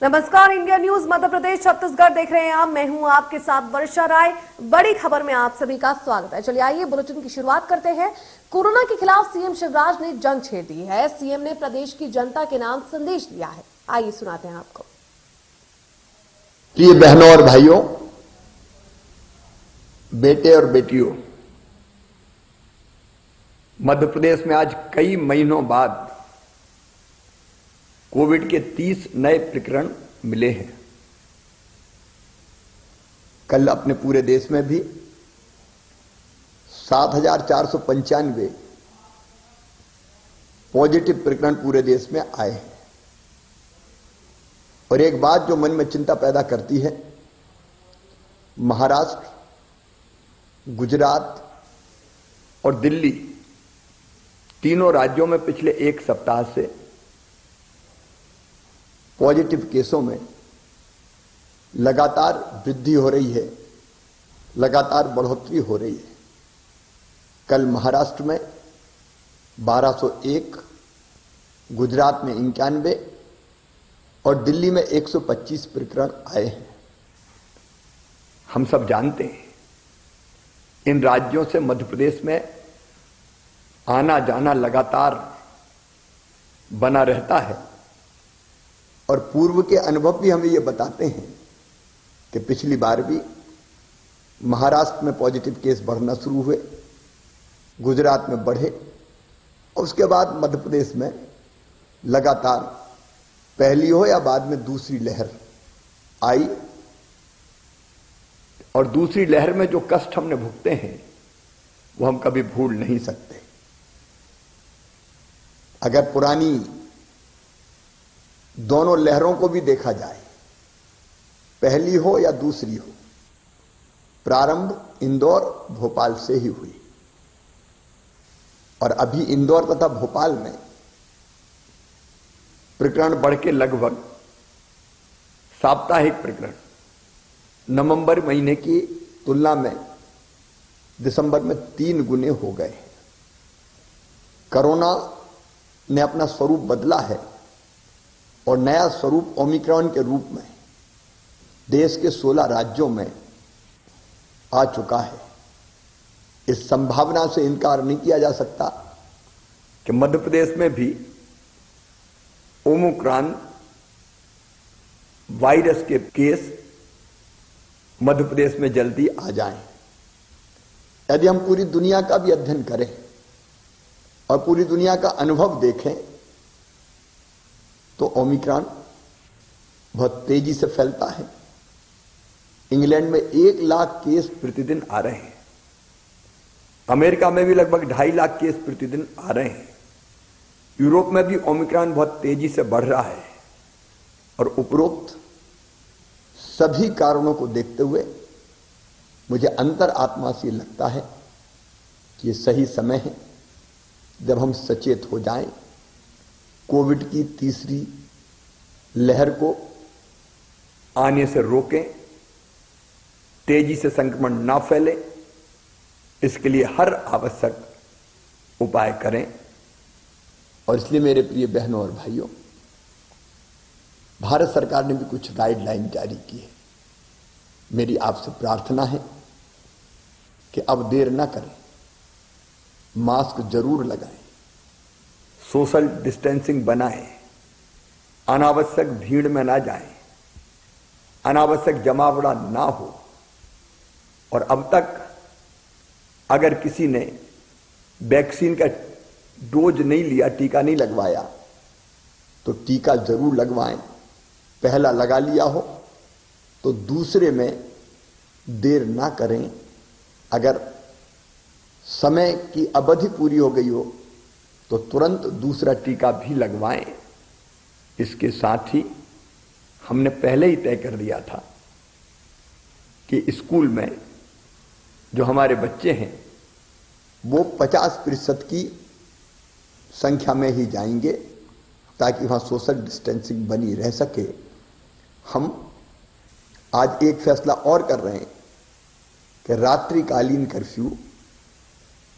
नमस्कार, India news Madhya Pradesh Chhattisgarh देख रहे हैं आप। मैं हूं आपके साथ वर्षा राय। बड़ी खबर में आप सभी का स्वागत है। चलिए आइए बुलेटिन की शुरुआत करते हैं। कोरोना के खिलाफ सीएम शिवराज ने जंग छेड़ दी है। सीएम ने प्रदेश की जनता के नाम संदेश दिया है। आइए सुनाते हैं आपको। प्रिय बहनों और भाइयों, बेटे और बेटियों, मध्य प्रदेश में आज कई महीनों बाद कोविड के 30 नए प्रकरण मिले हैं। कल अपने पूरे देश में भी 7,495 पॉजिटिव प्रकरण पूरे देश में आए हैं। और एक बात जो मन में चिंता पैदा करती है, महाराष्ट्र, गुजरात और दिल्ली तीनों राज्यों में पिछले एक सप्ताह से पॉजिटिव केसों में लगातार वृद्धि हो रही है, लगातार बढ़ोतरी हो रही है। कल महाराष्ट्र में 1201, गुजरात में 91 और दिल्ली में 125 प्रकरण आए हैं। हम सब जानते हैं इन राज्यों से मध्य प्रदेश में आना जाना लगातार बना रहता है। और पूर्व के अनुभव भी हमें ये बताते हैं कि पिछली बार भी महाराष्ट्र में पॉजिटिव केस बढ़ना शुरू हुए, गुजरात में बढ़े और उसके बाद मध्य प्रदेश में लगातार पहली हो या बाद में दूसरी लहर आई। और दूसरी लहर में जो कष्ट हमने भुगते हैं वो हम कभी भूल नहीं सकते। अगर पुरानी दोनों लहरों को भी देखा जाए, पहली हो या दूसरी हो, प्रारंभ इंदौर भोपाल से ही हुई। और अभी इंदौर तथा भोपाल में प्रकरण बढ़ के लगभग साप्ताहिक प्रकरण नवंबर महीने की तुलना में दिसंबर में 3 गुने हो गए। कोरोना ने अपना स्वरूप बदला है और नया स्वरूप ओमिक्रॉन के रूप में देश के 16 राज्यों में आ चुका है। इस संभावना से इनकार नहीं किया जा सकता कि मध्य प्रदेश में भी ओमिक्रॉन वायरस के केस मध्य प्रदेश में जल्दी आ जाएं। यदि हम पूरी दुनिया का भी अध्ययन करें और पूरी दुनिया का अनुभव देखें तो ओमिक्रॉन बहुत तेजी से फैलता है। इंग्लैंड में 1 लाख केस प्रतिदिन आ रहे हैं। अमेरिका में भी लगभग 2.5 लाख केस प्रतिदिन आ रहे हैं। यूरोप में भी ओमिक्रॉन बहुत तेजी से बढ़ रहा है। और उपरोक्त सभी कारणों को देखते हुए मुझे अंतर आत्मा से लगता है कि ये सही समय है जब हम सचेत हो जाएं, कोविड की तीसरी लहर को आने से रोकें, तेजी से संक्रमण ना फैले, इसके लिए हर आवश्यक उपाय करें। और इसलिए मेरे प्रिय बहनों और भाइयों, भारत सरकार ने भी कुछ गाइडलाइन जारी की है। मेरी आपसे प्रार्थना है कि अब देर ना करें, मास्क जरूर लगाएं, सोशल डिस्टेंसिंग बनाएं, अनावश्यक भीड़ में ना जाएं, अनावश्यक जमावड़ा ना हो। और अब तक अगर किसी ने वैक्सीन का डोज नहीं लिया, टीका नहीं लगवाया, तो टीका जरूर लगवाएं। पहला लगा लिया हो तो दूसरे में देर ना करें। अगर समय की अवधि पूरी हो गई हो तो तुरंत दूसरा टीका भी लगवाएं। इसके साथ ही हमने पहले ही तय कर दिया था कि स्कूल में जो हमारे बच्चे हैं वो 50% की संख्या में ही जाएंगे ताकि वहां सोशल डिस्टेंसिंग बनी रह सके। हम आज एक फैसला और कर रहे हैं कि रात्रिकालीन कर्फ्यू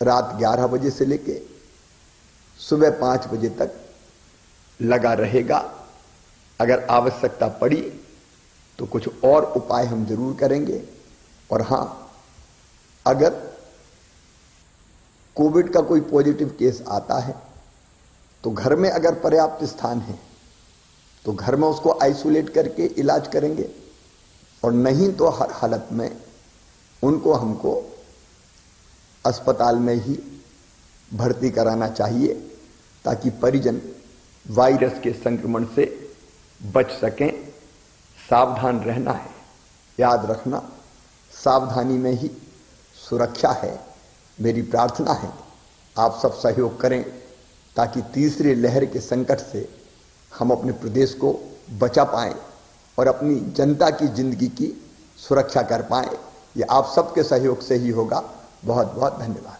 रात 11 बजे से लेके सुबह 5 बजे तक लगा रहेगा। अगर आवश्यकता पड़ी तो कुछ और उपाय हम जरूर करेंगे। और हां, अगर कोविड का कोई पॉजिटिव केस आता है तो घर में अगर पर्याप्त स्थान है तो घर में उसको आइसोलेट करके इलाज करेंगे, और नहीं तो हर हालत में उनको हमको अस्पताल में ही भर्ती कराना चाहिए ताकि परिजन वायरस के संक्रमण से बच सकें। सावधान रहना है, याद रखना सावधानी में ही सुरक्षा है। मेरी प्रार्थना है आप सब सहयोग करें ताकि तीसरी लहर के संकट से हम अपने प्रदेश को बचा पाएं और अपनी जनता की जिंदगी की सुरक्षा कर पाएं। ये आप सबके सहयोग से ही होगा। बहुत बहुत धन्यवाद।